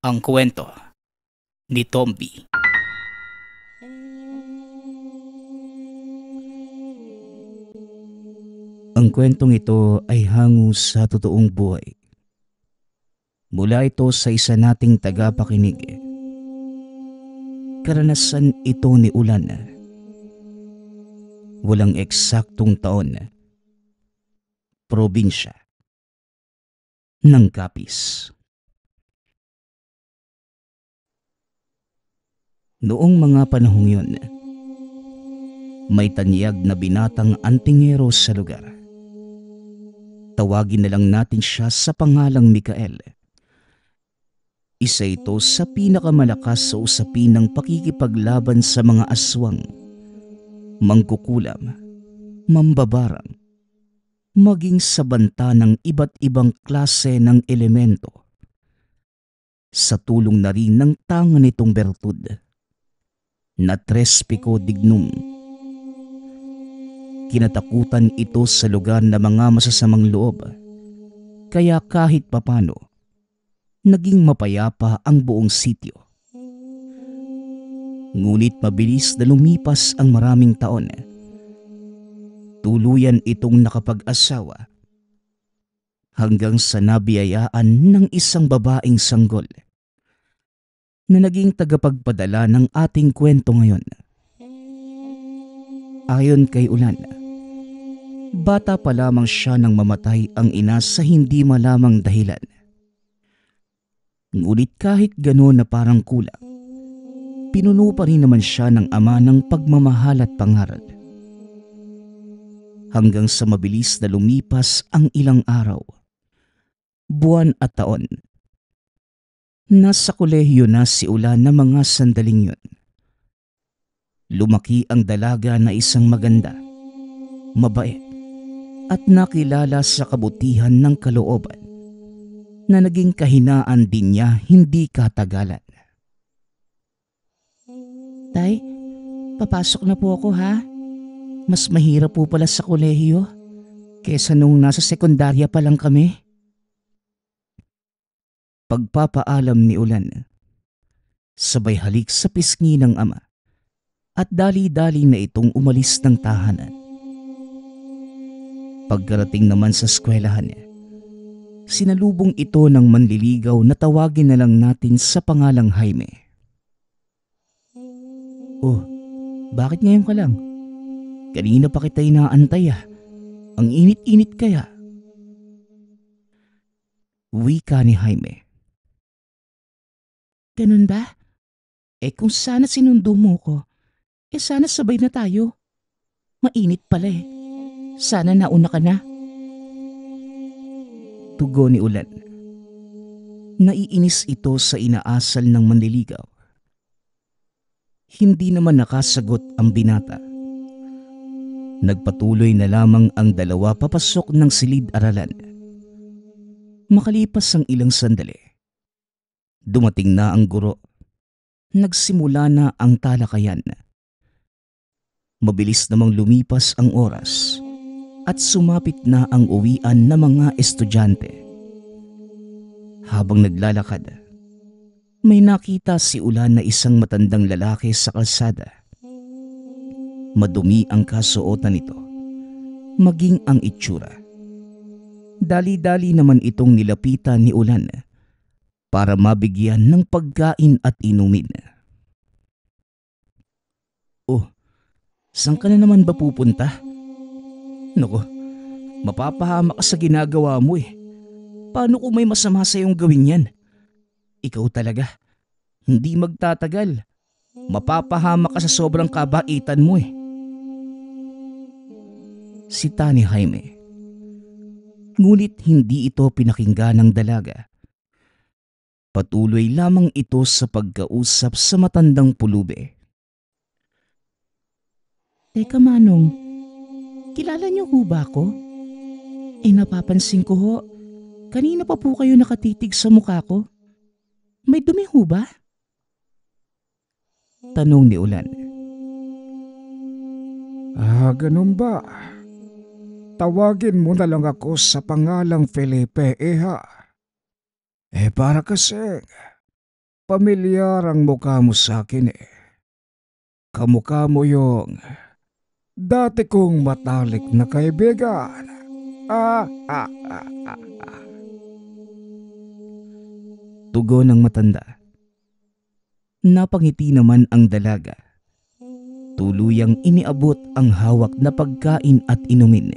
Ang kwento ni Tomby. Ang kwentong ito ay hango sa totoong buhay. Mula ito sa isa nating tagapakinig. Karanasan ito ni Ulan. Walang eksaktong taon. Probinsya ng Capiz. Noong mga panahong yun, may tanyag na binatang antingero sa lugar. Tawagin na lang natin siya sa pangalang Mikael. Isa ito sa pinakamalakas sa usapin ng pakikipaglaban sa mga aswang, mangkukulam, mambabarang, maging sa banta ng iba't ibang klase ng elemento. Sa tulong na rin ng tanga nitong bertud na tres pico dignum. Kinatakutan ito sa lugar na mga masasamang loob, kaya kahit papano, naging mapayapa ang buong sityo. Ngunit mabilis na lumipas ang maraming taon. Tuluyan itong nakapag-asawa hanggang sa nabiyayaan ng isang babaeng sanggol na naging tagapagpadala ng ating kwento ngayon. Ayon kay Ulan, bata pa lamang siya nang mamatay ang ina sa hindi malamang dahilan. Ngunit kahit gano'n na parang kulang, pinuno pa rin naman siya ng ama ng pagmamahal at pangaral. Hanggang sa mabilis na lumipas ang ilang araw, buwan at taon. Nasa kolehiyo na si Ulan na mga sandaling yun. Lumaki ang dalaga na isang maganda, mabait, at nakilala sa kabutihan ng kalooban na naging kahinaan din niya hindi katagalan. Tay, papasok na po ako ha. Mas mahirap po pala sa kolehiyo kesa nung nasa sekundarya pa lang kami. Pagpapaalam ni Ulan, sabay halik sa pisngi ng ama at dali-dali na itong umalis ng tahanan. Pagkarating naman sa eskwelahan, sinalubong ito ng manliligaw na tawagin na lang natin sa pangalang Jaime. Oh, bakit ngayon ka lang? Kanina pa kita inaantay ah. Ang init-init kaya. Wika ni Jaime. Ganun ba? Kung sana sinundo mo ko, sana sabay na tayo. Mainit pala eh. Sana nauna ka na. Tugon ni Ulan. Naiinis ito sa inaasal ng manliligaw. Hindi naman nakasagot ang binata. Nagpatuloy na lamang ang dalawa papasok ng silid-aralan. Makalipas ang ilang sandali, dumating na ang guro. Nagsimula na ang talakayan. Mabilis namang lumipas ang oras at sumapit na ang uwian ng mga estudyante. Habang naglalakad, may nakita si Ulan na isang matandang lalaki sa kalsada. Madumi ang kasuotan nito, maging ang itsura. Dali-dali naman itong nilapitan ni Ulan para mabigyan ng pagkain at inumin. Oh, saan ka na naman ba pupunta? Naku, mapapahama ka sa ginagawa mo eh. Paano kung may masama sa iyong gawin yan? Ikaw talaga, hindi magtatagal. Mapapahama ka sa sobrang kabaitan mo eh. Sita ni Jaime. Ngunit hindi ito pinakinggan ng dalaga. Patuloy lamang ito sa pagkausap sa matandang pulube. Teka Manong, kilala niyo ho ba ako? Napapansin ko ho, kanina pa po kayo nakatitig sa mukha ko. May dumi ho ba? Tanong ni Ulan. Ganun ba? Tawagin mo na lang ako sa pangalang Felipe, ha? Para kasi pamilyar ang mukha mo sa akin eh. Kamukha mo yung dati kong matalik na kaibigan. Ah, ah, ah, ah. Tugon ng matanda. Napangiti naman ang dalaga. Tuluyang iniabot ang hawak na pagkain at inumin.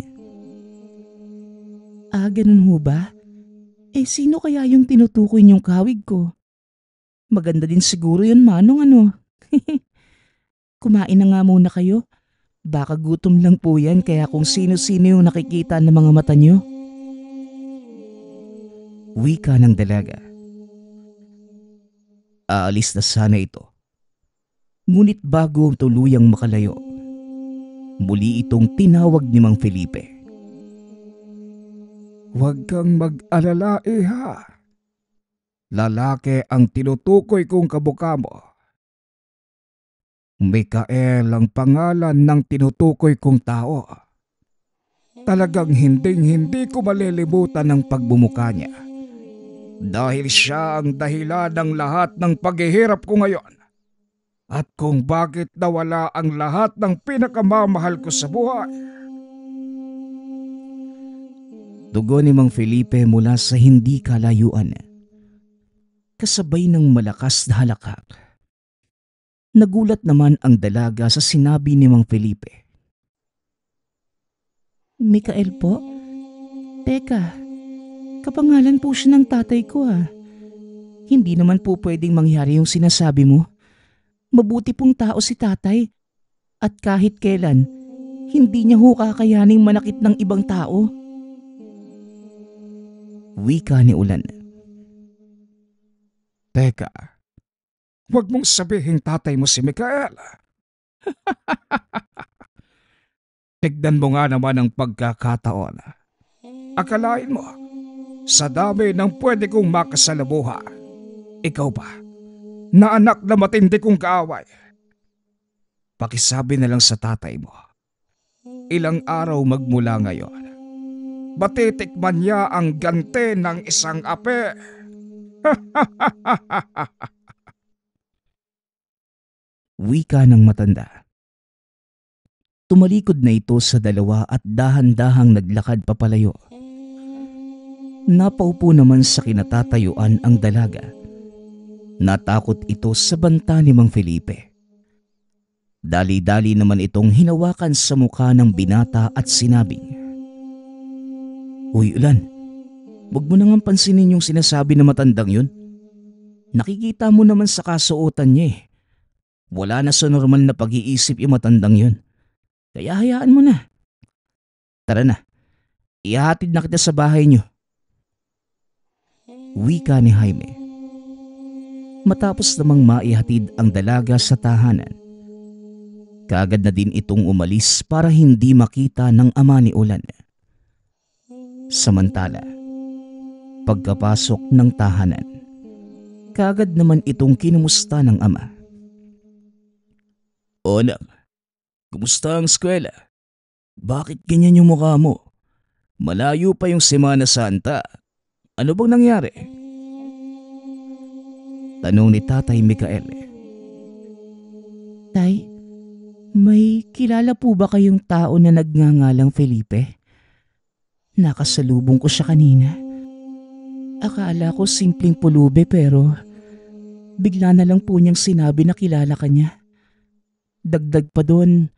Ganun ho ba? Sino kaya yung tinutukoy niyong kawig ko? Maganda din siguro yun, Manong, ano? Kumain na nga muna kayo. Baka gutom lang po yan, kaya kung sino-sino yung nakikita ng mga mata niyo. Wika ng dalaga. Aalis na sana ito. Ngunit bago tuluyang makalayo, muli itong tinawag ni Mang Felipe. Huwag kang mag-alala, iha. Lalaki ang tinutukoy kong kamukha mo. Mikael ang pangalan ng tinutukoy kong tao. Talagang hindi ko malilimutan ang pagbumuka niya. Dahil siya ang dahilan ng lahat ng paghihirap ko ngayon. At kung bakit nawala ang lahat ng pinakamamahal ko sa buhay. Tugon ni Mang Felipe mula sa hindi kalayuan. Kasabay ng malakas na halakak. Nagulat naman ang dalaga sa sinabi ni Mang Felipe. Mikael po? Teka, kapangalan po siya ng tatay ko ah. Hindi naman po pwedeng mangyari yung sinasabi mo. Mabuti pong tao si tatay. At kahit kailan, hindi niya ho kakayaning manakit ng ibang tao. Wika ni Ulan. Teka, huwag mong sabihin tatay mo si Mikael. Tignan mo nga naman ang pagkakataon. Akalain mo, sa dami ng pwede kong makasalamuha, ikaw ba, na anak na matindi kong kaaway? Pakisabi na lang sa tatay mo, ilang araw magmula ngayon, matitikman niya ang ganti ng isang ape. Wika ng matanda. Tumalikod na ito sa dalawa at dahan-dahang naglakad papalayo. Napaupo naman sa kinatatayuan ang dalaga. Natakot ito sa banta ni Mang Felipe. Dali-dali naman itong hinawakan sa mukha ng binata at sinabing, Uy, Ulan, huwag mo nang pansinin yung sinasabi na matandang yun. Nakikita mo naman sa kasuotan niya eh. Wala na sa normal na pag-iisip yung matandang yun. Kaya hayaan mo na. Tara na, ihahatid na kita sa bahay niyo. Wika ni Jaime. Matapos namang maihatid ang dalaga sa tahanan, kaagad na din itong umalis para hindi makita ng ama ni Ulan. Samantala, pagkapasok ng tahanan, kaagad naman itong kinumusta ng ama. O anak, kumusta ang eskwela? Bakit ganyan yung mukha mo? Malayo pa yung Semana Santa. Ano bang nangyari? Tanong ni Tatay Mikael. Tay, may kilala po ba kayong tao na nagngangalang Felipe? Nakasalubong ko siya kanina. Akala ko simpleng pulube pero bigla na lang po niyang sinabi na kilala ka niya. Dagdag pa doon,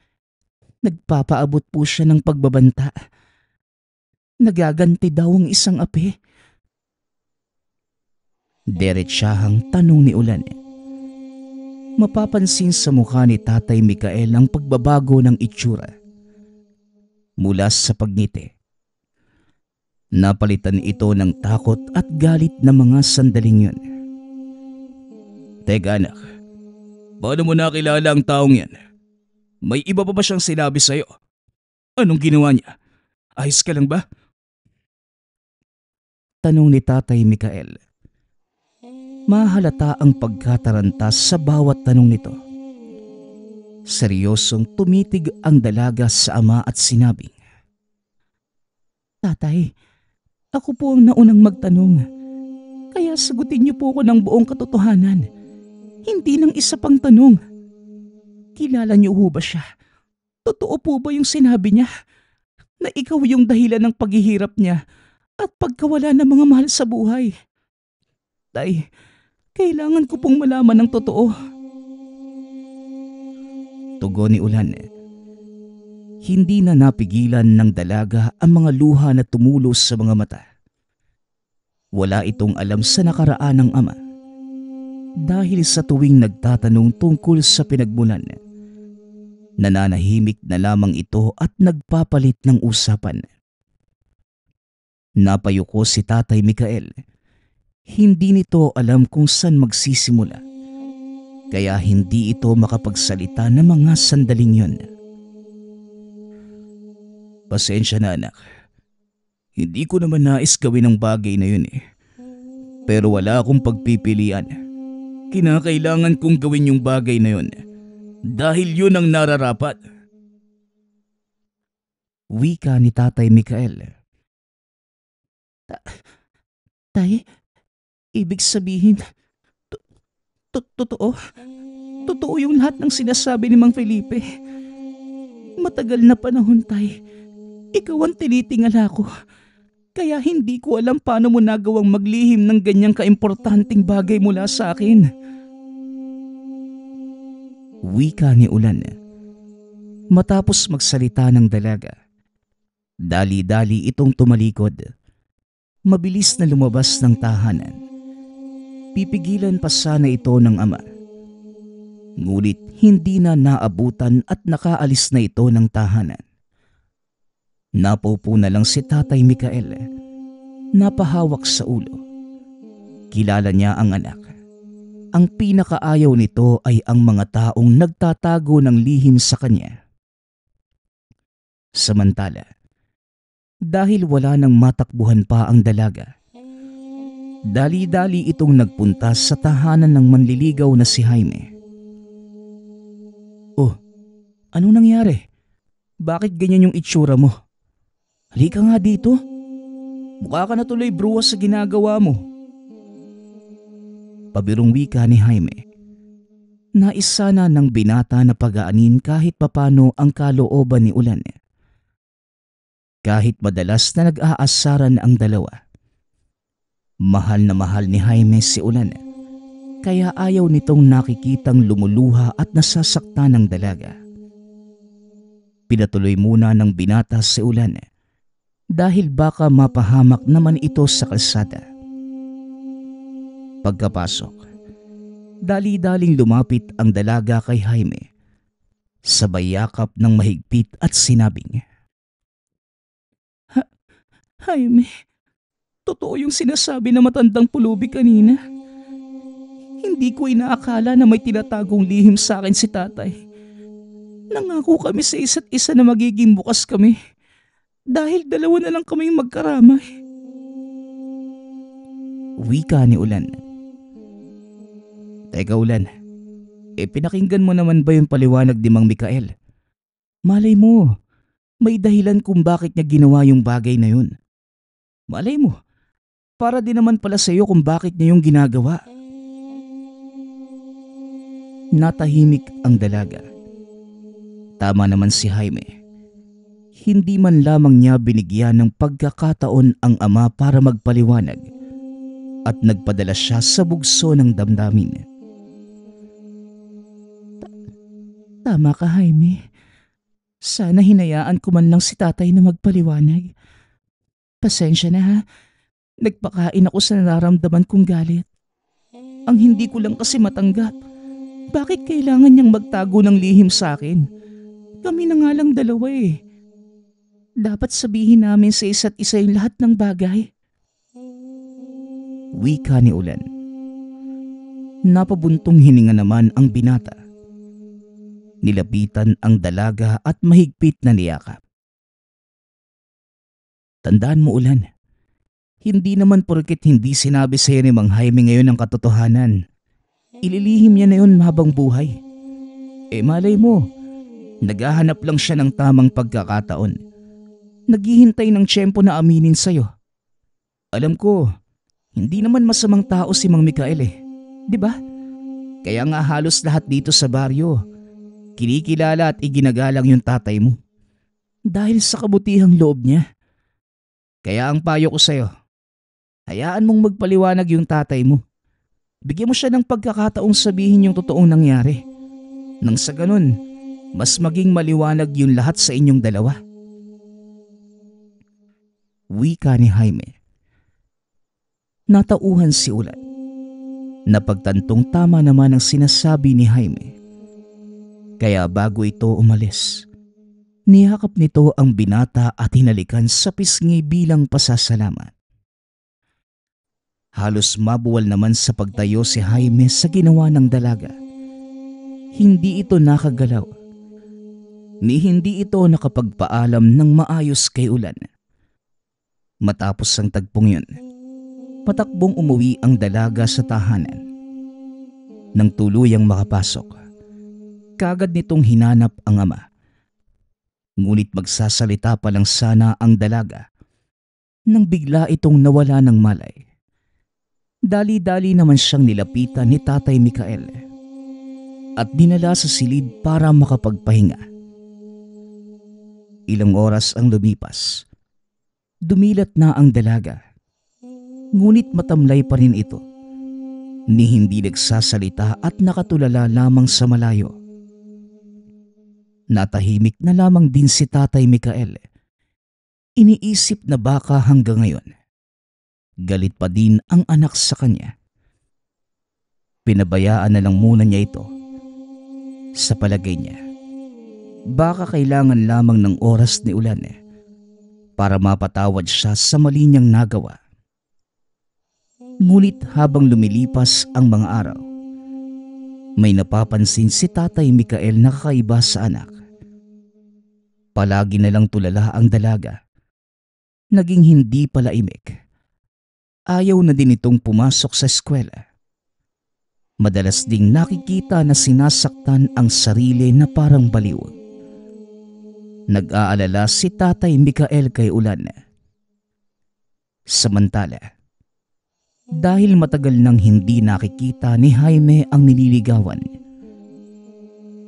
nagpapaabot po siya ng pagbabanta. Nagaganti daw ang isang ape. Diretsahang tanong ni Ulan. Mapapansin sa mukha ni Tatay Mikael ang pagbabago ng itsura. Mula sa pagngiti, napalitan ito ng takot at galit na mga sandaling yun. Teka anak, paano mo nakilala ang taong yan? May iba pa ba siyang sinabi sa'yo? Anong ginawa niya? Ayos ka lang ba? Tanong ni Tatay Mikael. Mahalata ang pagkatarantas sa bawat tanong nito. Seryosong tumitig ang dalaga sa ama at sinabing, Tatay, ako po ang naunang magtanong. Kaya sagutin niyo po ako ng buong katotohanan. Hindi ng isa pang tanong. Kilala niyo ho ba siya? Totoo po ba yung sinabi niya na ikaw yung dahilan ng paghihirap niya at pagkawala ng mga mahal sa buhay? Tay, kailangan ko pong malaman ng totoo. Tugon ni Ulan. Hindi na napigilan ng dalaga ang mga luha na tumulos sa mga mata. Wala itong alam sa nakaraan ng ama. Dahil sa tuwing nagtatanong tungkol sa pinagmulan, nananahimik na lamang ito at nagpapalit ng usapan. Napayuko si Tatay Mikael. Hindi nito alam kung saan magsisimula. Kaya hindi ito makapagsalita ng mga sandaling yun. Pasensya na anak. Hindi ko naman nais gawin ang bagay na yun eh. Pero wala akong pagpipilian. Kinakailangan kong gawin yung bagay na yun. Dahil yun ang nararapat. Wika ni Tatay Mikael. Tay, ibig sabihin, totoo? Totoo yung lahat ng sinasabi ni Mang Felipe. Matagal na panahon, Tay. Ikaw ang tinitingala ko. Kaya hindi ko alam paano mo nagawang maglihim ng ganyang kaimportanteng bagay mula sa akin. Wika ni Ulan. Matapos magsalita ng dalaga, dali-dali itong tumalikod. Mabilis na lumabas ng tahanan. Pipigilan pa sana ito ng ama. Ngunit hindi na naabutan at nakaalis na ito ng tahanan. Napupo na lang si Tatay Mikael. Napahawak sa ulo. Kilala niya ang anak. Ang pinakaayaw nito ay ang mga taong nagtatago ng lihim sa kanya. Samantala, dahil wala nang matakbuhan pa ang dalaga, dali-dali itong nagpunta sa tahanan ng manliligaw na si Jaime. Oh, anong nangyari? Bakit ganyan yung itsura mo? Halika nga dito. Mukha ka na tuloy bruwas sa ginagawa mo. Pabirong wika ni Jaime. Nais sana ng binata na pag-aanin kahit papano ang kalooban ni Ulan. Kahit madalas na nag-aasaran ang dalawa. Mahal na mahal ni Jaime si Ulan. Kaya ayaw nitong nakikitang lumuluha at nasasaktan ng dalaga. Pinatuloy muna ng binata si Ulan dahil baka mapahamak naman ito sa kalsada. Pagkapasok, dali-daling lumapit ang dalaga kay Jaime. Sabay yakap ng mahigpit at sinabing, Jaime, totoo yung sinasabi na matandang pulubi kanina. Hindi ko inaakala na may tinatagong lihim sa akin si tatay. Nangako kami sa isa't isa na magiging bukas kami. Dahil dalawa na lang kaming magkaramay. Wika ni Ulan. Teka Ulan, pinakinggan mo naman ba yung paliwanag ni Mang Mikael? Malay mo, may dahilan kung bakit niya ginawa yung bagay na yun. Malay mo, para din naman pala sa iyo kung bakit niya yung ginagawa. Natahimik ang dalaga. Tama naman si Jaime. Hindi man lamang niya binigyan ng pagkakataon ang ama para magpaliwanag at nagpadala siya sa bugso ng damdamin. Tama ka, Jaime. Sana hinayaan ko man lang si tatay na magpaliwanag. Pasensya na ha. Nagpakain ako sa nararamdaman kong galit. Ang hindi ko lang kasi matanggap. Bakit kailangan niyang magtago ng lihim sa akin? Kami na nga lang dalawa eh. Dapat sabihin namin sa isa't isa yung lahat ng bagay. Wika ni Ulan. Napabuntong hininga naman ang binata. Nilapitan ang dalaga at mahigpit na niyakap. Tandaan mo Ulan, hindi naman porket hindi sinabi sa iyo ni Mang Jaime ngayon ang katotohanan. Ililihim niya na yun habang buhay. Malay mo, naghahanap lang siya ng tamang pagkakataon. Naghihintay ng tiyempo na aminin sa'yo. Alam ko, hindi naman masamang tao si Mang Mikael eh. Di ba? Kaya nga halos lahat dito sa baryo, kinikilala at iginagalang yung tatay mo. Dahil sa kabutihang loob niya. Kaya ang payo ko sa'yo, hayaan mong magpaliwanag yung tatay mo. Bigyan mo siya ng pagkakataong sabihin yung totoong nangyari. Nang sa ganun, mas maging maliwanag yung lahat sa inyong dalawa. Wika ni Jaime. Natauhan si Ulan. Napagtantong tama naman ang sinasabi ni Jaime. Kaya bago ito umalis, niyakap nito ang binata at hinalikan sa pisngi bilang pasasalamat. Halos mabuwal naman sa pagtayo si Jaime sa ginawa ng dalaga. Hindi ito nakagalaw. Ni hindi ito nakapagpaalam ng maayos kay Ulan. Matapos ang tagpong yun, patakbong umuwi ang dalaga sa tahanan. Nang tuluyang makapasok, kaagad nitong hinanap ang ama. Ngunit magsasalita pa lang sana ang dalaga nang bigla itong nawala ng malay. Dali-dali naman siyang nilapitan ni Tatay Mikael at dinala sa silid para makapagpahinga. Ilang oras ang lumipas. Dumilat na ang dalaga. Ngunit matamlay pa rin ito. Ni hindi nagsasalita at nakatulala lamang sa malayo. Natahimik na lamang din si Tatay Mikael. Iniisip na baka hanggang ngayon, galit pa din ang anak sa kanya. Pinabayaan na lang muna niya ito. Sa palagay niya, baka kailangan lamang ng oras ni Ulan para mapatawad siya sa mali niyang nagawa. Ngunit habang lumilipas ang mga araw, may napapansin si Tatay Mikael na kakaiba sa anak. Palagi na lang tulala ang dalaga. Naging hindi pala imik. Ayaw na din itong pumasok sa eskwela. Madalas ding nakikita na sinasaktan ang sarili na parang baliw. Nag-aalala si Tatay Mikael kay Ulan. Samantala, dahil matagal nang hindi nakikita ni Jaime ang nililigawan,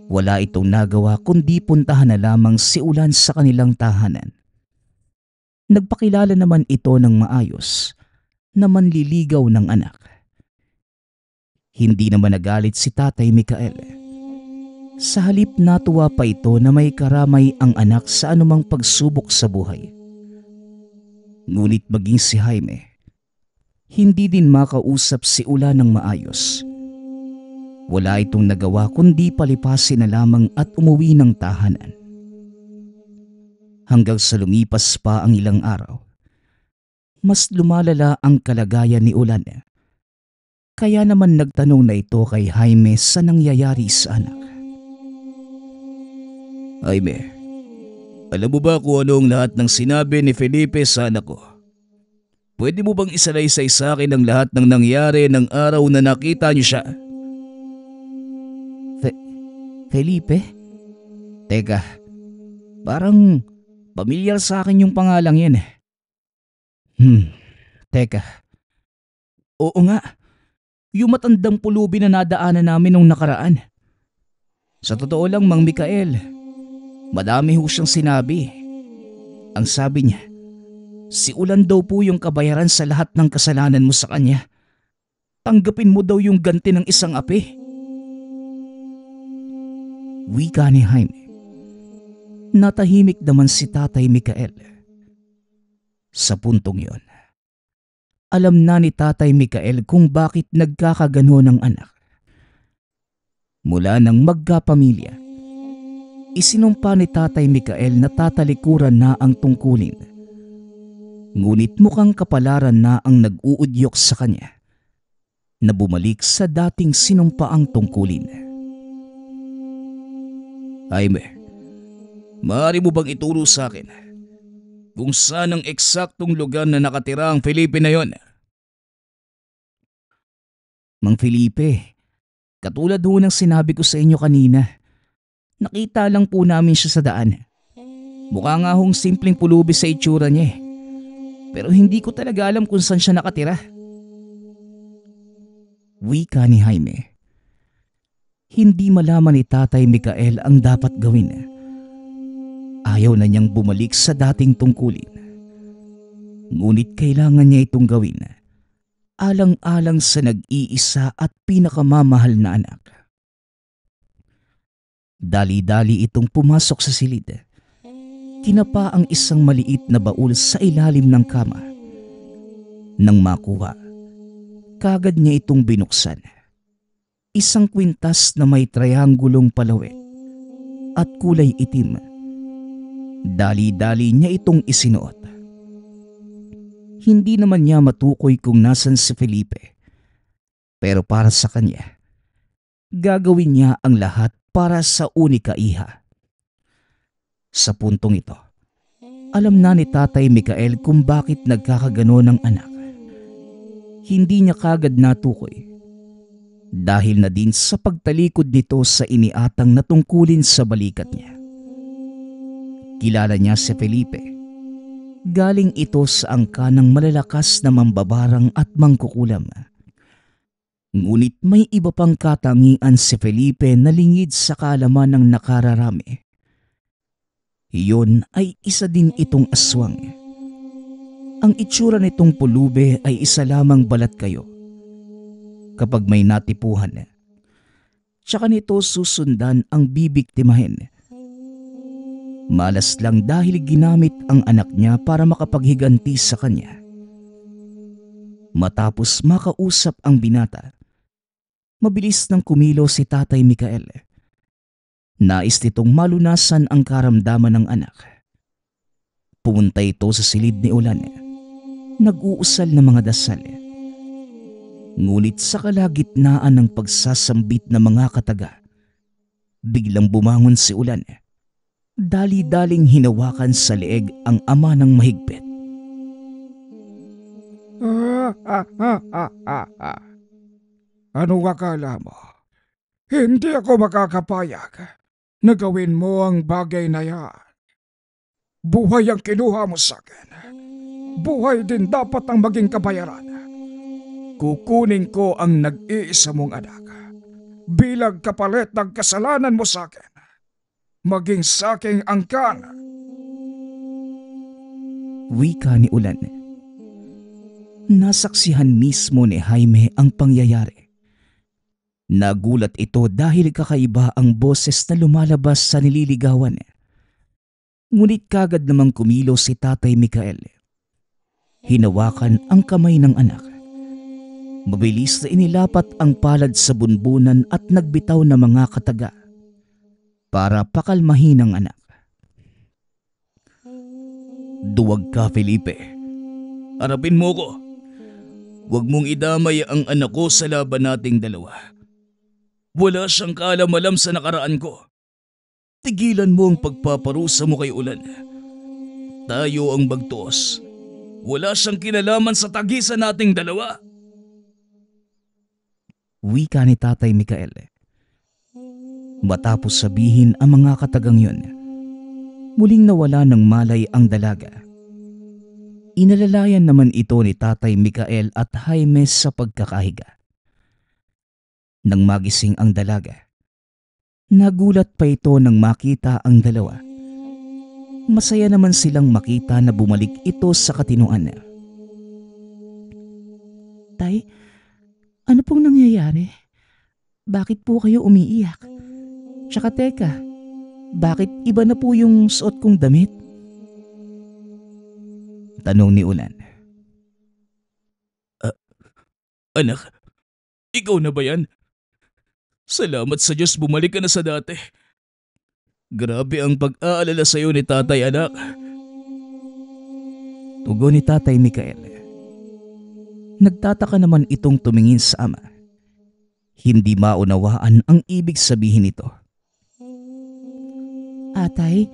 wala itong nagawa kundi puntahan na lamang si Ulan sa kanilang tahanan. Nagpakilala naman ito ng maayos na manliligaw ng anak. Hindi naman nagalit si Tatay Mikael. Sa halip natuwa pa ito na may karamay ang anak sa anumang pagsubok sa buhay. Ngunit maging si Jaime, hindi din makausap si Ulan ng maayos. Wala itong nagawa kundi palipasin na lamang at umuwi ng tahanan. Hanggang sa lumipas pa ang ilang araw, mas lumalala ang kalagayan ni Ulan. Kaya naman nagtanong na ito kay Jaime sa nangyayari sa anak. Jaime, alam mo ba kung ano ang lahat ng sinabi ni Felipe sa anak ko? Pwede mo bang isalaysay sa akin ang lahat ng nangyari ng araw na nakita niyo siya? Felipe? Teka, parang pamilyar sa akin yung pangalang yan. Teka. Oo nga, yung matandang pulubi na nadaanan namin nung nakaraan. Sa totoo lang, Mang Mikael, madami ho siyang sinabi. Ang sabi niya, si Ulan daw po yung kabayaran sa lahat ng kasalanan mo sa kanya. Tanggapin mo daw yung ganti ng isang api. Wika ni Jaime. Natahimik naman si Tatay Mikael. Sa puntong yon, alam na ni Tatay Mikael kung bakit nagkakagano ng anak. Mula nang magkapamilya, isinumpa ni Tatay Mikael na tatalikuran na ang tungkulin. Ngunit mukhang kapalaran na ang nag-uudyok sa kanya na bumalik sa dating sinumpaang tungkulin. Jaime, maaari mo bang ituro sa akin kung saan ang eksaktong lugar na nakatira ang Felipe na yon? Mang Felipe, katulad ho ng sinabi ko sa inyo kanina, nakita lang po namin siya sa daan. Mukha nga hong simpleng pulubi sa itsura niya pero hindi ko talaga alam kung saan siya nakatira. Wika ni Jaime. Hindi malaman ni Tatay Mikael ang dapat gawin. Ayaw na niyang bumalik sa dating tungkulin. Ngunit kailangan niya itong gawin, alang-alang sa nag-iisa at pinakamamahal na anak. Dali-dali itong pumasok sa silid. Kinapa ang isang maliit na baul sa ilalim ng kama. Nang makuha, kagad niya itong binuksan. Isang kwintas na may triangulong palawit at kulay itim. Dali-dali niya itong isinuot. Hindi naman niya matukoy kung nasan si Felipe. Pero para sa kanya, gagawin niya ang lahat para sa unika iha. Sa puntong ito, alam na ni Tatay Mikael kung bakit nagkakagano ng anak. Hindi niya kagad natukoy dahil na din sa pagtalikod nito sa iniatang na tungkulin sa balikat niya. Kilala niya si Felipe. Galing ito sa angka ng malalakas na mambabarang at mangkukulam. Ngunit may iba pang katangian si Felipe na lingid sa kaalaman ng nakararami. Iyon ay isa din itong aswang. Ang itsura nitong pulube ay isa lamang balat kayo. Kapag may natipuhan, tsaka nito susundan ang bibiktimahin. Malas lang dahil ginamit ang anak niya para makapaghiganti sa kanya. Matapos makausap ang binata, mabilis nang kumilo si Tatay Mikael. Nais nitong malunasan ang karamdaman ng anak. Pumunta ito sa silid ni Ulan. Nag-uusal ng mga dasal. Ngunit sa kalagitnaan ng pagsasambit ng mga kataga, biglang bumangon si Ulan. Dali-daling hinawakan sa leeg ang ama ng mahigpit. Ano akala mo? Hindi ako makakapayag na gawin mo ang bagay na yan. Buhay ang kinuha mo sa akin. Buhay din dapat ang maging kabayaran. Kukunin ko ang nag-iisa mong anak bilang kapalit ng kasalanan mo sa akin. Maging sa aking angkan. Wika ni Ulan. Nasaksihan mismo ni Jaime ang pangyayari. Nagulat ito dahil kakaiba ang boses na lumalabas sa nililigawan. Ngunit kagad namang kumilo si Tatay Mikael. Hinawakan ang kamay ng anak. Mabilis na inilapat ang palad sa bunbunan at nagbitaw ng mga kataga para pakalmahin ang anak. Duwag ka, Felipe. Harapin mo ko. Huwag mong idamay ang anak ko sa laban nating dalawa. Wala siyang kaalam-alam sa nakaraan ko. Tigilan mo ang pagpaparusa mo kay Ulan. Tayo ang bagtos. Wala siyang kinalaman sa tagisan nating dalawa. Wika ni Tatay Mikael. Matapos sabihin ang mga katagang yun, muling nawala ng malay ang dalaga. Inalalayan naman ito ni Tatay Mikael at Jaime sa pagkakahiga. Nang magising ang dalaga, nagulat pa ito nang makita ang dalawa. Masaya naman silang makita na bumalik ito sa katinuan. Tay, ano pong nangyayari? Bakit po kayo umiiyak? Tsaka teka, bakit iba na po yung suot kong damit? Tanong ni Ulan. Anak, ikaw na ba yan? Salamat sa Diyos, bumalik ka na sa dati. Grabe ang pag-aalala sa iyo ni tatay, anak. Tugon ni Tatay Mikael. Nagtataka naman itong tumingin sa ama. Hindi maunawaan ang ibig sabihin nito. Atay,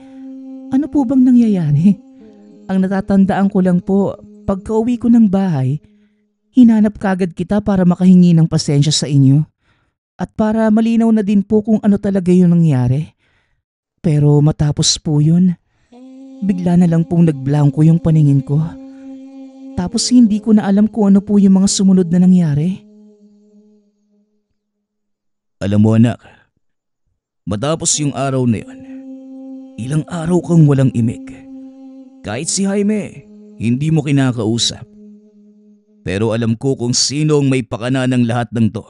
ano po bang nangyayari? Ang natatandaan ko lang po, pagka-uwi ko ng bahay, hinanap kagad kita para makahingi ng pasensya sa inyo. At para malinaw na din po kung ano talaga yung nangyari. Pero matapos po yun, bigla na lang pong nagblanko yung paningin ko. Tapos hindi ko na alam kung ano po yung mga sumunod na nangyari. Alam mo anak, Matapos yung araw na yun, ilang araw kang walang imik. Kahit si Jaime, hindi mo kinakausap. Pero alam ko kung sino ang may pakana ng lahat ng to.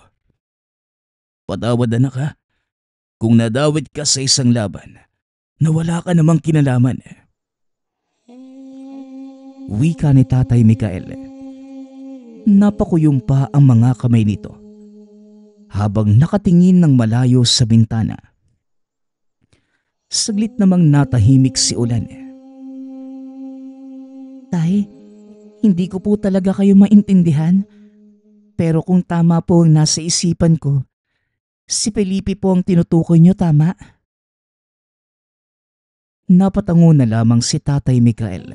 Patawad anak ha, kung nadawit ka sa isang laban na wala ka namang kinalaman. Wika ni Tatay Mikael. Napakuyong pa ang mga kamay nito habang nakatingin ng malayo sa bintana. Saglit namang natahimik si Ulan. Tay, hindi ko po talaga kayo maintindihan. Pero kung tama po ang nasa isipan ko, si Felipe po ang tinutukoy niyo, tama? Napatango na lamang si Tatay Mikael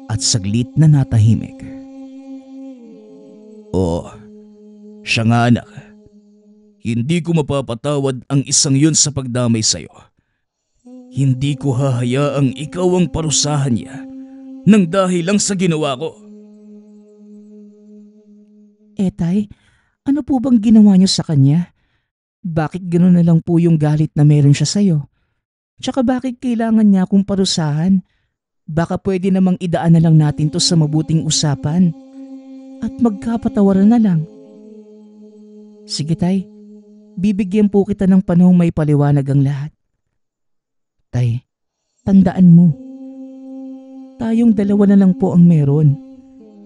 at saglit na natahimik. Oo, siya nga anak. Hindi ko mapapatawad ang isang yun sa pagdamay sa'yo. Hindi ko hahayaang ikaw ang parusahan niya nang dahil lang sa ginawa ko. Tay, ano po bang ginawa niyo sa kanya? Bakit gano'n na lang po yung galit na meron siya sa'yo? Tsaka bakit kailangan niya akong parusahan? Baka pwede namang idaan na lang natin to sa mabuting usapan at magkapatawaran na lang. Sige tay, bibigyan po kita ng panahong may paliwanag ang lahat. Tay, tandaan mo, tayong dalawa na lang po ang meron.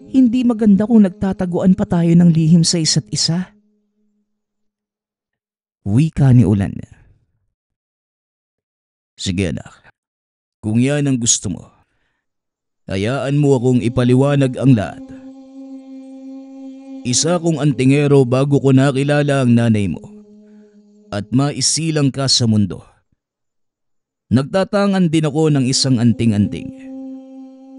Hindi maganda kung nagtataguan pa tayo ng lihim sa isa't isa. Wika ni Ulan. Sige anak, kung yan ang gusto mo, hayaan mo akong ipaliwanag ang lahat. Isa kong antingero bago ko nakilala ang nanay mo at maisilang ka sa mundo. Nagtatangan din ako ng isang anting-anting.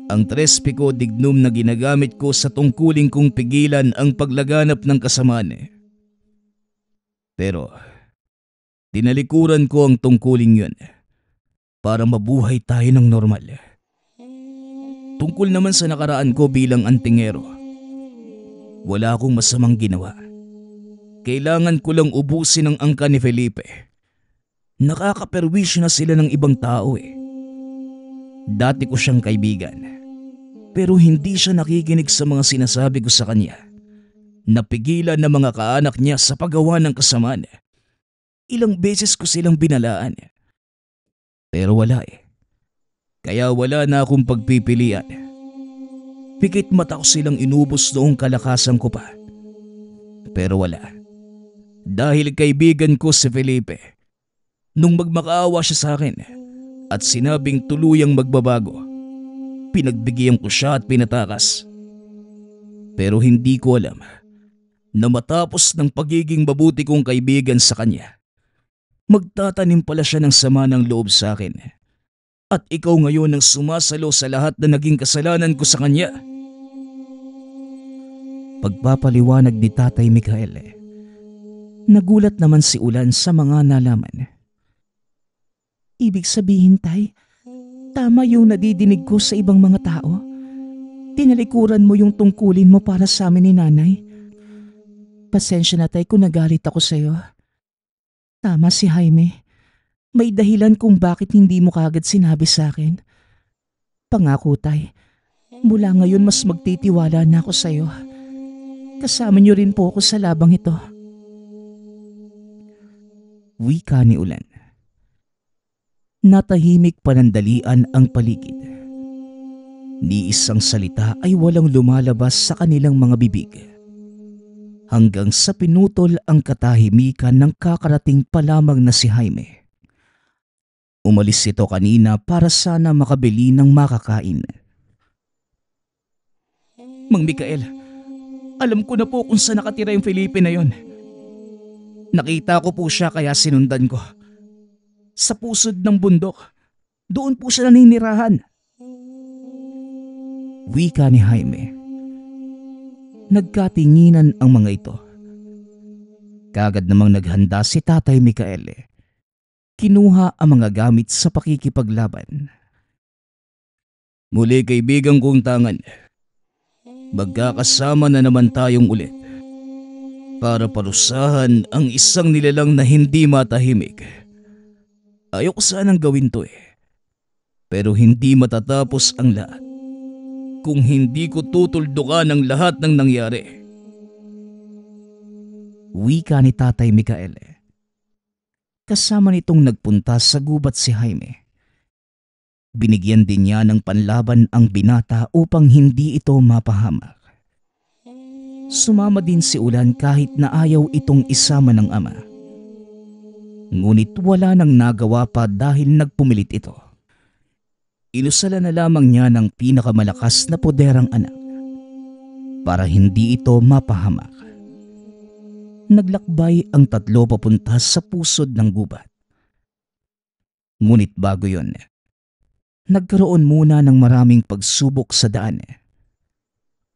Ang Trespico dignum na ginagamit ko sa tungkuling kong pigilan ang paglaganap ng kasamaan. Pero tinalikuran ko ang tungkuling yun para mabuhay tayo ng normal. Tungkol naman sa nakaraan ko bilang antingero, wala akong masamang ginawa. Kailangan ko lang ubusin ang angka ni Felipe. Nakakaperwisyo na sila ng ibang tao eh. Dati ko siyang kaibigan, pero hindi siya nakikinig sa mga sinasabi ko sa kanya. Napigilan ng mga kaanak niya sa paggawa ng kasamaan. Ilang beses ko silang binalaan. Pero wala eh. Kaya wala na akong pagpipilian. Pikit mata ko silang inubos noong kalakasan ko pa. Pero wala. Dahil kaibigan ko si Felipe, nung magmakaawa siya sa akin at sinabing tuluyang magbabago, pinagbigyan ko siya at pinatakas. Pero hindi ko alam na matapos ng pagiging mabuti kong kaibigan sa kanya, magtatanim pala siya ng sama ng loob sa akin. At ikaw ngayon ang sumasalo sa lahat na naging kasalanan ko sa kanya. Pagpapaliwanag ni Tatay Mikael, nagulat naman si Ulan sa mga nalaman. Ibig sabihin, Tay, tama yung nadidinig ko sa ibang mga tao. Tinalikuran mo yung tungkulin mo para sa amin ni Nanay. Pasensya na Tay kung nagalit ako sa'yo. Tama si Jaime. May dahilan kung bakit hindi mo kaagad sinabi sa akin. Pangako Tay, mula ngayon mas magtitiwala na ako sa'yo. Kasama niyo rin po ako sa labang ito. Wika ni Ulan. Natahimik panandalian ang paligid. Ni isang salita ay walang lumalabas sa kanilang mga bibig. Hanggang sa pinutol ang katahimikan ng kakarating pa lamang na si Jaime. Umalis ito kanina para sana makabili ng makakain. Mang Mikael, alam ko na po kung saan nakatira yung Felipe na yon. Nakita ko po siya kaya sinundan ko. Sa pusod ng bundok, doon po siya naninirahan. Wika ni Jaime. Nagkatinginan ang mga ito. Kagad namang naghanda si Tatay Mikael. Kinuha ang mga gamit sa pakikipaglaban. Muli kaibigan kong tangan, magkakasama na naman tayong ulit para parusahan ang isang nilalang na hindi matahimik Ayoko sanang gawin to pero hindi matatapos ang lahat kung hindi ko tutuldukan ang lahat ng nangyari. Wika ni Tatay Mikael. Kasama nitong nagpunta sa gubat si Jaime. Binigyan din niya ng panlaban ang binata upang hindi ito mapahamak. Sumama din si Ulan kahit na ayaw itong isama ng ama. Ngunit wala nang nagawa pa dahil nagpumilit ito. Inusala na lamang niya ng pinakamalakas na poderang anak para hindi ito mapahamak. Naglakbay ang tatlo papunta sa pusod ng gubat. Ngunit bago yon, nagkaroon muna ng maraming pagsubok sa daan.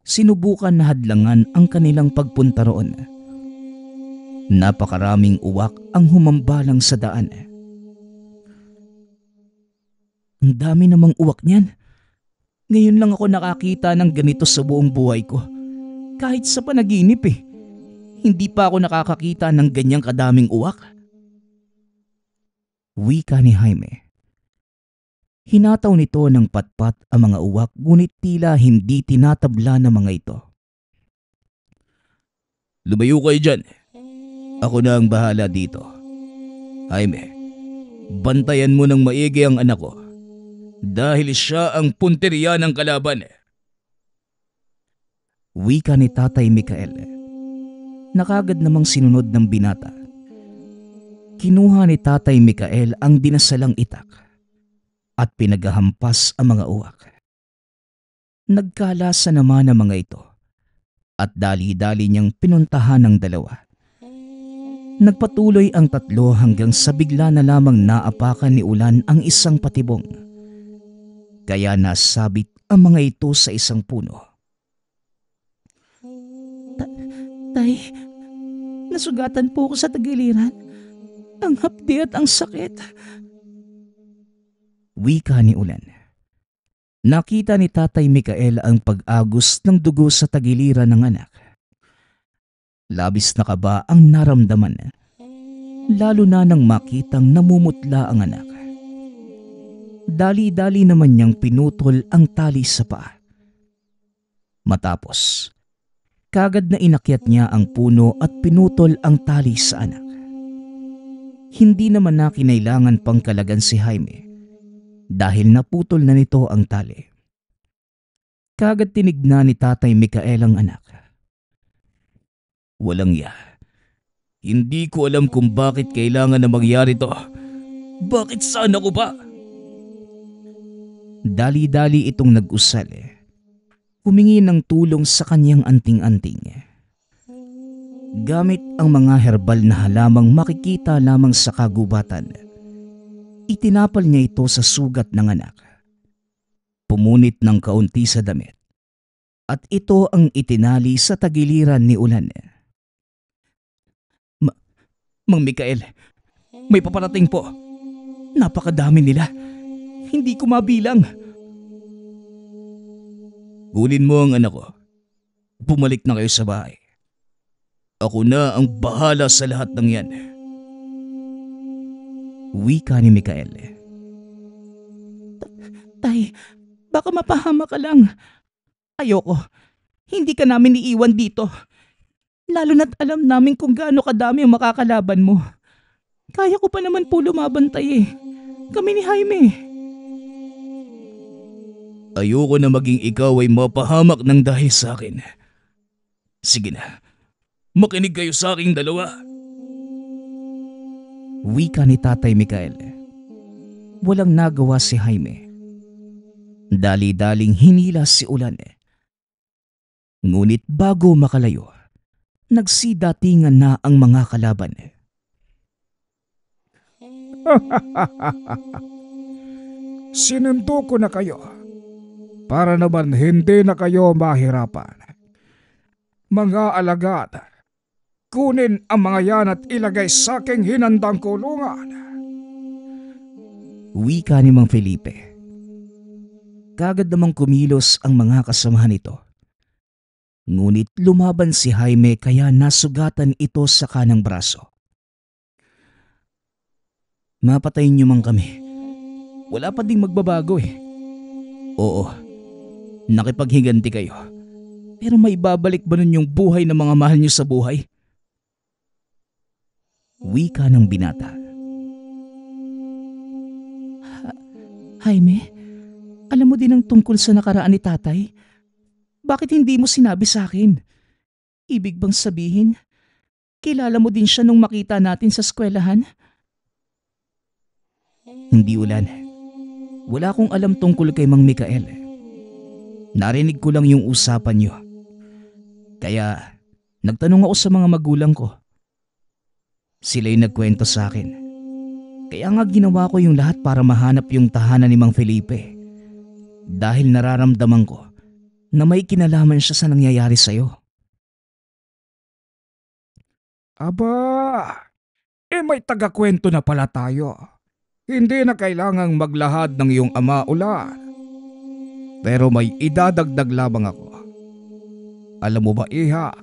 Sinubukan na hadlangan ang kanilang pagpunta roon. Napakaraming uwak ang humambalang sa daan. Ang dami namang uwak niyan. Ngayon lang ako nakakita ng ganito sa buong buhay ko. Kahit sa panaginip Hindi pa ako nakakakita ng ganyang kadaming uwak. Wika ni Jaime. Hinataw nito ng patpat ang mga uwak ngunit tila hindi tinatabla ng mga ito. Lumayo kayo dyan. Ako na ang bahala dito. Jaime, bantayan mo ng maigi ang anak ko. Dahil siya ang punteriya ng kalaban. Wika ni Tatay Mikael. Nakagad namang sinunod ng binata. Kinuha ni Tatay Mikael ang dinasalang itak at pinaghahampas ang mga uwak. Nagkalasa naman ang mga ito at dali-dali niyang pinuntahan ng dalawa. Nagpatuloy ang tatlo hanggang sa bigla na lamang naapakan ni Ulan ang isang patibong. Kaya nasabit ang mga ito sa isang puno. Tay, nasugatan po ako sa tagiliran. Ang hapdi at ang sakit. Wika ni Ulan. Nakita ni Tatay Mikael ang pag-agos ng dugo sa tagiliran ng anak. Labis na kaba ang naramdaman, lalo na nang makitang namumutla ang anak. Dali-dali naman niyang pinutol ang tali sa paa. Matapos, kagad na inakyat niya ang puno at pinutol ang tali sa anak. Hindi naman na kinailangan pang kalagan si Jaime dahil naputol na nito ang tali. Kagad tinignan ni Tatay Mikael ang anak. Walang ya. Hindi ko alam kung bakit kailangan na mangyari to. Bakit sana ko ba? Dali-dali itong nag-usal. Humingi ng tulong sa kanyang anting-anting. Gamit ang mga herbal na halamang makikita lamang sa kagubatan, itinapal niya ito sa sugat ng anak. Pumunit ng kaunti sa damit at ito ang itinali sa tagiliran ni Ulan. Mang Mikael, may paparating po. Napakadami nila. Hindi ko mabilang. Kunin mo ang anak ko. Bumalik na kayo sa bahay. Ako na ang bahala sa lahat ng yan. Wika ni Mikael. Tay, baka mapahama ka lang. Ayoko. Hindi ka namin iiwan dito. Lalo na't alam namin kung gaano kadami ang makakalaban mo. Kaya ko pa naman po lumaban Kami ni Jaime. Ayoko na maging ikaw ay mapahamak ng dahil sa akin. Sige na, makinig kayo sa aking dalawa. Wika ni Tatay Mikael. Walang nagawa si Jaime. Dali-daling hinila si Ulan. Ngunit bago makalayo, nagsidatingan na ang mga kalaban. Sinundo ko na kayo para naman hindi na kayo mahirapan. Mga alagad, kunin ang mga yan at ilagay sa aking hinandang kulungan. Wika ni Mang Felipe. Kagad namang kumilos ang mga kasamahan nito. Ngunit lumaban si Jaime kaya nasugatan ito sa kanang braso. Mapatayin niyo man kami. Wala pa ding magbabago eh. Oo, nakipaghiganti kayo. Pero may babalik ba nun yung buhay ng mga mahal niyo sa buhay? Wika ng binata. Jaime, alam mo din ang tungkol sa nakaraan ni tatay? Bakit hindi mo sinabi sa akin? Ibig bang sabihin, kilala mo din siya nung makita natin sa eskwelahan? Hindi, Ulan. Wala akong alam tungkol kay Mang Mikael. Narinig ko lang yung usapan niyo. Kaya nagtanong ako sa mga magulang ko. Sila'y nagkwento sa akin. Kaya nga ginawa ko yung lahat para mahanap yung tahanan ni Mang Felipe. Dahil nararamdaman ko na may kinalaman siya sa nangyayari sa'yo. Aba, may tagakwento na pala tayo. Hindi na kailangang maglahad ng iyong ama, Ulan. Pero may idadagdag lamang ako. Alam mo ba, Iha,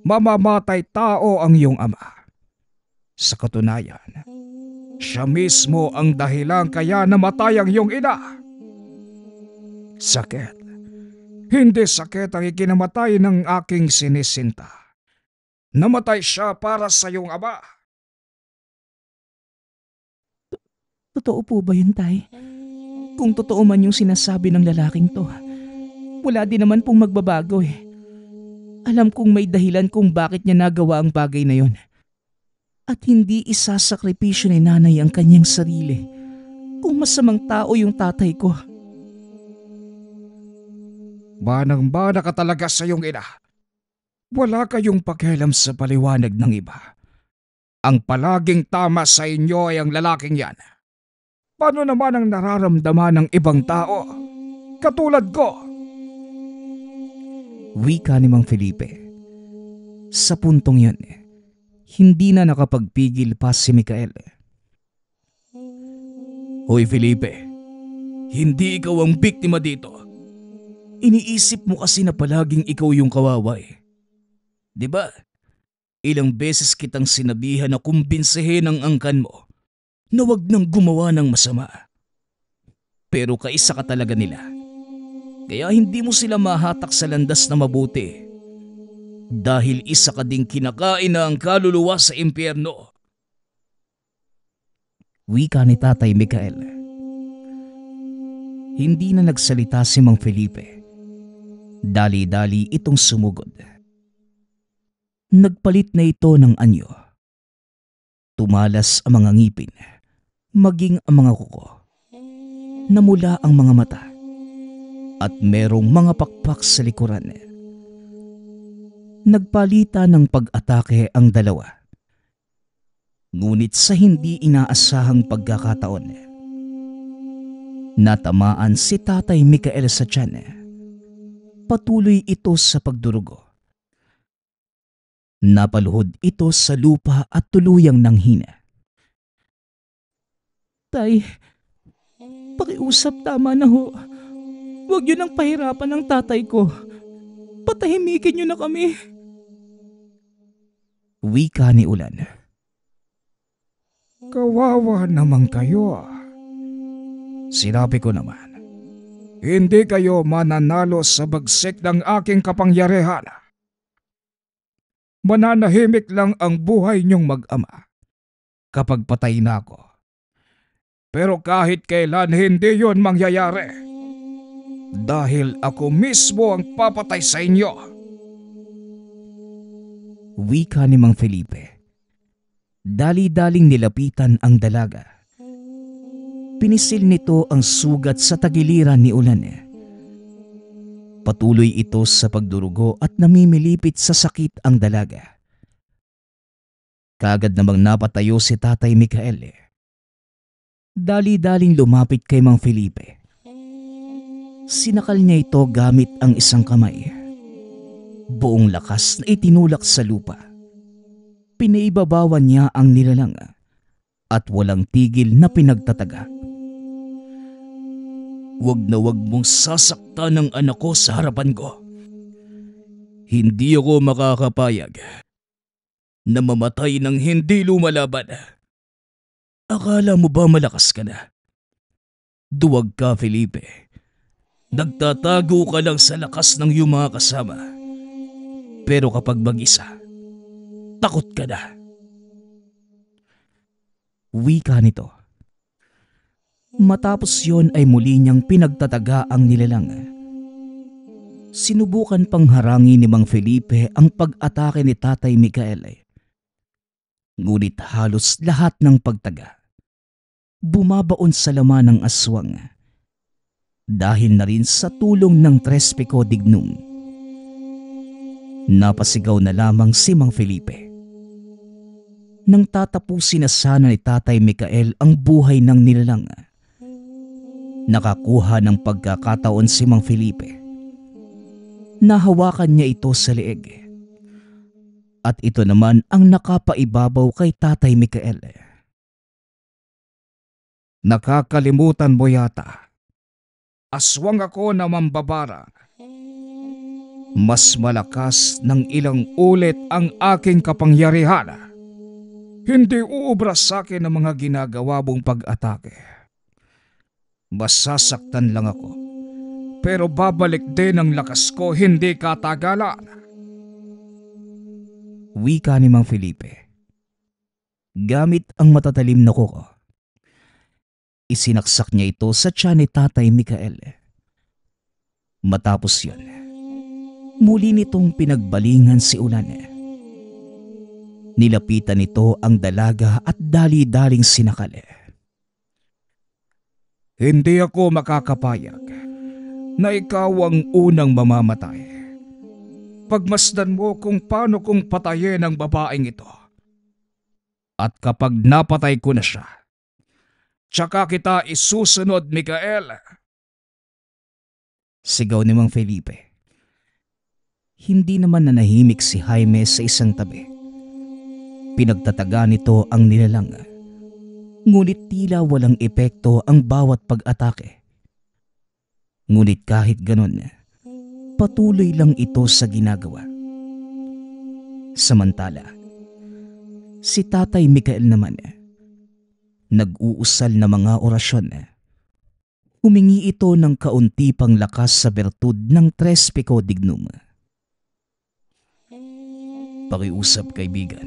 mamamatay tao ang iyong ama. Sa katunayan, siya mismo ang dahilan kaya namatay ang iyong ina. Sakit. Hindi sakit ang ikinamatay ng aking sinisinta. Namatay siya para sa iyong ama. Totoo po ba yun, Tay? Kung totoo man yung sinasabi ng lalaking to, wala din naman pong magbabago eh. Alam kong may dahilan kung bakit niya nagawa ang bagay na yon. At hindi isasakripisyo ni nanay ang kanyang sarili kung masamang tao yung tatay ko. Manang-mana ka talaga sa iyong ina. Wala kayong pakialam sa paliwanag ng iba. Ang palaging tama sa inyo ay ang lalaking yan. Paano naman ang nararamdaman ng ibang tao? Katulad ko. Wika ni Mang Felipe. Sa puntong yun, hindi na nakapagpigil pa si Mikael. Hoy Felipe, hindi ikaw ang biktima dito. Iniisip mo kasi na palaging ikaw yung kawawa eh. Diba? Ilang beses kitang sinabihan na kumbinsihin ang angkan mo na wag nang gumawa ng masama. Pero kaisa ka talaga nila. Kaya hindi mo sila mahatak sa landas na mabuti. Dahil isa ka ding kinakain na ang kaluluwa sa impyerno. Wika ni Tatay Mikael. Hindi na nagsalita si Mang Felipe. Dali-dali itong sumugod. Nagpalit na ito ng anyo. Tumalas ang mga ngipin, maging ang mga kuko. Namula ang mga mata. At merong mga pakpak sa likuran. Nagpalita ng pag-atake ang dalawa. Ngunit sa hindi inaasahang pagkakataon, natamaan si Tatay Mikael sa tiyan. Patuloy ito sa pagdurugo. Napaluhod ito sa lupa at tuluyang nanghina. Tay, pakiusap, tama na ho. Huwag yun ang pahirapan ng tatay ko. Patahimikin niyo na kami. Wika ni Ulan. Kawawa naman kayo. Sinabi ko naman, hindi kayo mananalo sa bagsik ng aking kapangyarihan. Mananahimik lang ang buhay niyong mag-ama kapag patay na ako. Pero kahit kailan hindi yon mangyayari. Dahil ako mismo ang papatay sa inyo. Wika ni Mang Felipe. Dali-daling nilapitan ang dalaga. Pinisil nito ang sugat sa tagiliran ni Ulan. Patuloy ito sa pagdurugo at namimilipit sa sakit ang dalaga. Kagad namang napatayo si Tatay Mikael. Dali-daling lumapit kay Mang Felipe. Sinakal niya ito gamit ang isang kamay. Buong lakas na itinulak sa lupa. Pinaibabawan niya ang nilalang at walang tigil na pinagtataga. Wag na wag mong sasaktan ng anak ko sa harapan ko. Hindi ako makakapayag na mamatay ng hindi lumalaban. Akala mo ba malakas ka na? Duwag ka, Felipe. Nagtatago ka lang sa lakas ng iyong mga kasama. Pero kapag mag-isa, takot ka na. Wika nito. Matapos yon ay muli niyang pinagtataga ang nilalang. Sinubukan pang harangin ni Mang Felipe ang pag-atake ni Tatay Mikael. Ngunit halos lahat ng pagtaga bumabaon sa laman ng aswang dahil na rin sa tulong ng Tres Pico Dignum. Napasigaw na lamang si Mang Felipe. Nang tatapusin na sana ni Tatay Mikael ang buhay ng nilalang, nakakuha ng pagkakataon si Mang Felipe. Nahawakan niya ito sa leeg. At ito naman ang nakapaibabaw kay Tatay Mikael. Nakakalimutan mo yata. Aswang ako na mambabara. Mas malakas ng ilang ulit ang aking kapangyarihan. Hindi uubra sa akin ang mga ginagawa mong pag-atake. Masasaktan lang ako. Pero babalik din ang lakas ko, hindi katagalan. Wika ni Mang Felipe. Gamit ang matatalim na kuko, isinaksak niya ito sa tiyan ni Tatay Mikael. Matapos yun, muli nitong pinagbalingan si Ulan. Nilapitan nito ang dalaga at dali-daling sinakal. Hindi ako makakapayag na ikaw ang unang mamamatay. Pagmasdan mo kung paano kong patayin ang babaeng ito. At kapag napatay ko na siya, tsaka kita isusunod, Mikael. Sigaw ni Mang Felipe. Hindi naman nanahimik si Jaime sa isang tabi. Pinagtataga nito ang nilalang. Ngunit tila walang epekto ang bawat pag-atake. Ngunit kahit ganon, patuloy lang ito sa ginagawa. Samantala, si Tatay Mikael naman, nag-uusal na mga orasyon. Humingi ito ng kaunti pang lakas sa bertud ng Tres Pico Dignum. Pakiusap, kaibigan.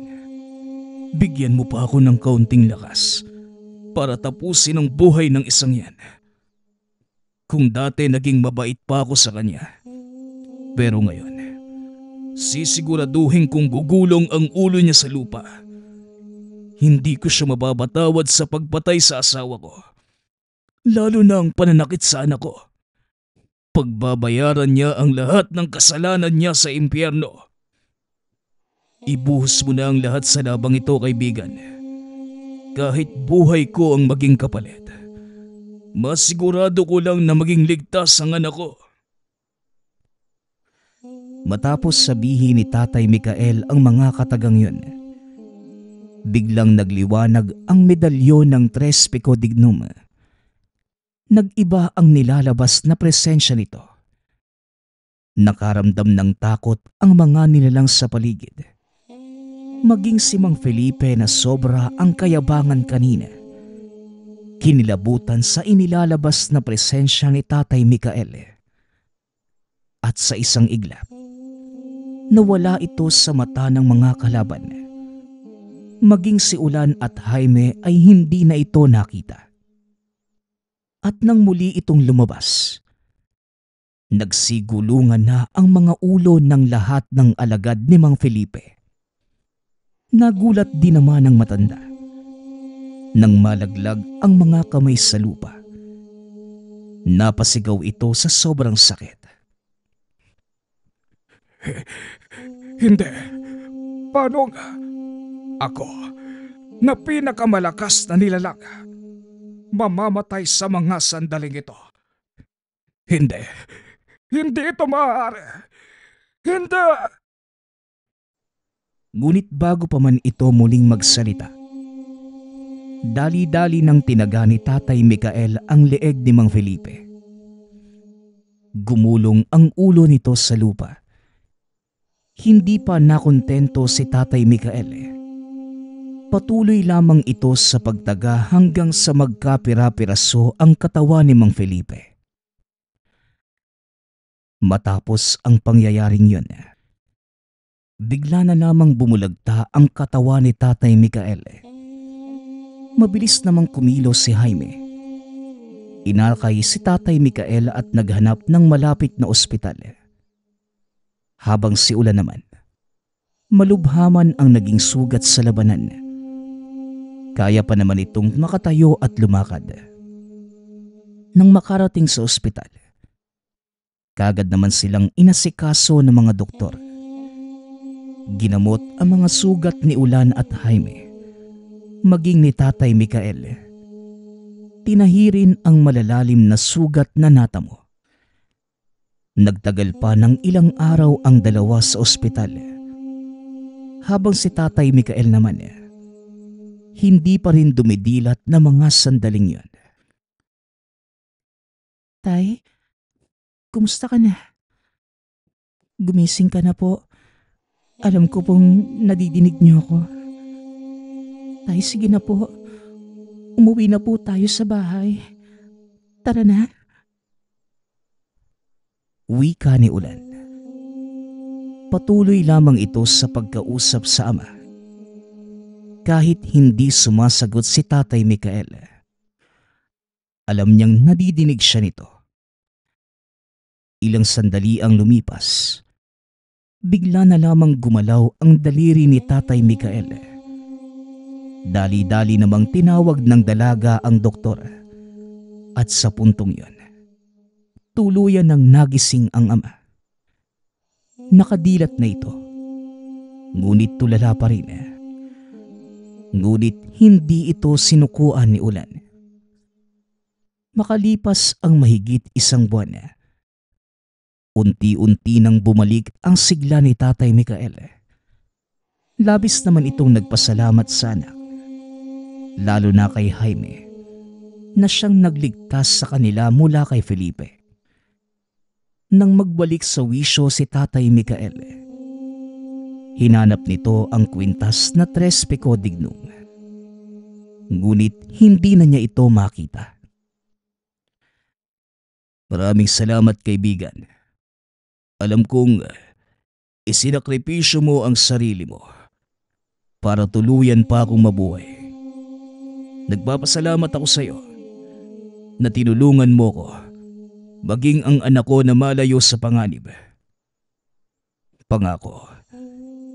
Bigyan mo pa ako ng kaunting lakas para tapusin ang buhay ng isang yan. Kung dati naging mabait pa ako sa kanya, pero ngayon, sisiguraduhin kong gugulong ang ulo niya sa lupa. Hindi ko siya mababatawad sa pagpatay sa asawa ko. Lalo na ang pananakit sa anak ko. Pagbabayaran niya ang lahat ng kasalanan niya sa impyerno. Ibuhos mo na ang lahat sa labang ito, kaibigan. Kahit buhay ko ang maging kapalit, masigurado ko lang na maging ligtas ang anak ko. Matapos sabihin ni Tatay Mikael ang mga katagang yun, biglang nagliwanag ang medalyon ng Tres Pico Dignum. Nag-iba ang nilalabas na presensya nito. Nakaramdam ng takot ang mga nilalang sa paligid. Maging si Mang Felipe na sobra ang kayabangan kanina, kinilabutan sa inilalabas na presensya ni Tatay Mikael. At sa isang iglap, nawala ito sa mata ng mga kalaban. Maging si Ulan at Jaime ay hindi na ito nakita. At nang muli itong lumabas, nagsigulungan na ang mga ulo ng lahat ng alagad ni Mang Felipe. Nagulat din naman ang matanda nang malaglag ang mga kamay sa lupa. Napasigaw ito sa sobrang sakit. Hindi. Paano nga? Ako, na pinakamalakas na nilalang, mamamatay sa mga sandaling ito. Hindi. Hindi ito maaari. Hindi! Ngunit bago pa man ito muling magsalita, dali-dali nang tinaga ni Tatay Mikael ang leeg ni Mang Felipe. Gumulong ang ulo nito sa lupa. Hindi pa nakontento si Tatay Mikael. Patuloy lamang ito sa pagtaga hanggang sa magkapira-piraso ang katawan ni Mang Felipe. Matapos ang pangyayaring yun, bigla na lamang bumulagta ang katawan ni Tatay Mikael. Mabilis namang kumilos si Jaime. Inakay si Tatay Mikael at naghanap ng malapit na ospital. Habang si Ulan naman, malubhaman ang naging sugat sa labanan. Kaya pa naman itong makatayo at lumakad. Nang makarating sa ospital, kagad naman silang inasikaso ng mga doktor. Ginamot ang mga sugat ni Ulan at Jaime, maging ni Tatay Mikael. Tinahirin ang malalalim na sugat na natamo. Nagtagal pa ng ilang araw ang dalawa sa ospital. Habang si Tatay Mikael naman, hindi pa rin dumidilat na mga sandaling yon. Tay, kumusta ka na? Gumising ka na po. Alam ko pong nadidinig niyo ako. Tay, sige na po. Umuwi na po tayo sa bahay. Tara na. Wika ni Ulan. Patuloy lamang ito sa pagkausap sa ama. Kahit hindi sumasagot si Tatay Mikael, alam niyang nadidinig siya nito. Ilang sandali ang lumipas. Bigla na lamang gumalaw ang daliri ni Tatay Mikael. Dali-dali namang tinawag ng dalaga ang doktor. At sa puntong yon, tuluyan ng nagising ang ama. Nakadilat na ito, ngunit tulala pa rin. Ngunit hindi ito sinukuan ni Ulan. Makalipas ang mahigit isang buwan, unti-unti nang bumalik ang sigla ni Tatay Mikael. Labis naman itong nagpasalamat sa anak, lalo na kay Jaime, na siyang nagligtas sa kanila mula kay Felipe. Nang magbalik sa wisyo si Tatay Mikael, hinanap nito ang kwintas na 3 peso dignum. Ngunit hindi na niya ito makita. Maraming salamat, kaibigan. Alam kong isinakripisyo mo ang sarili mo para tuluyan pa akong mabuhay. Nagpapasalamat ako sa iyo na tinulungan mo ko, maging ang anak ko na malayo sa panganib. Pangako,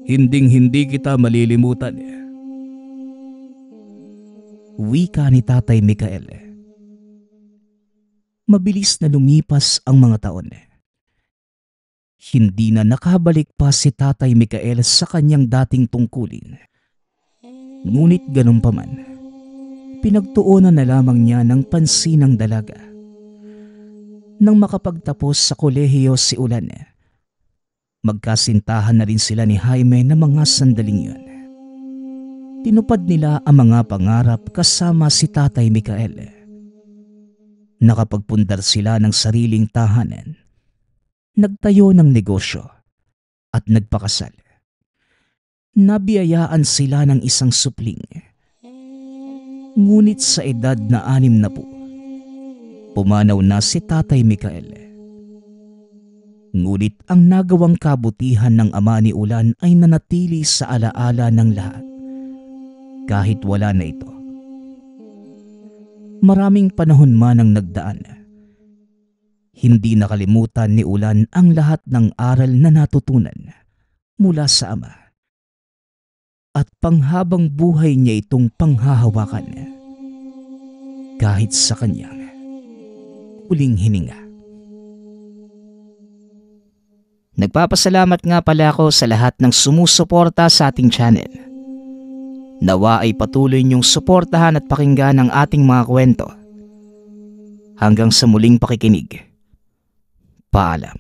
hinding-hindi kita malilimutan. Wika ni Tatay Mikael. Mabilis na lumipas ang mga taon. Hindi na nakabalik pa si Tatay Mikael sa kanyang dating tungkulin. Ngunit ganun pa man, pinagtuunan na lamang niya ng pansin ng dalaga. Nang makapagtapos sa kolehiyo si Ulan, magkasintahan na rin sila ni Jaime na mga sandaling yun. Tinupad nila ang mga pangarap kasama si Tatay Mikael. Nakapagpundar sila ng sariling tahanan, nagtayo ng negosyo, at nagpakasal. Nabiyayaan sila ng isang supling. Ngunit sa edad na 60, pumanaw na si Tatay Mikael. Ngunit ang nagawang kabutihan ng ama ni Ulan ay nanatili sa alaala ng lahat, kahit wala na ito. Maraming panahon man ang nagdaan, hindi nakalimutan ni Ulan ang lahat ng aral na natutunan mula sa ama. At panghabang buhay niya itong panghahawakan, kahit sa kanyang huling hininga. Nagpapasalamat nga pala ako sa lahat ng sumusuporta sa ating channel. Nawa ay patuloy niyong suportahan at pakinggan ang ating mga kwento. Hanggang sa muling pakikinig. Paalam.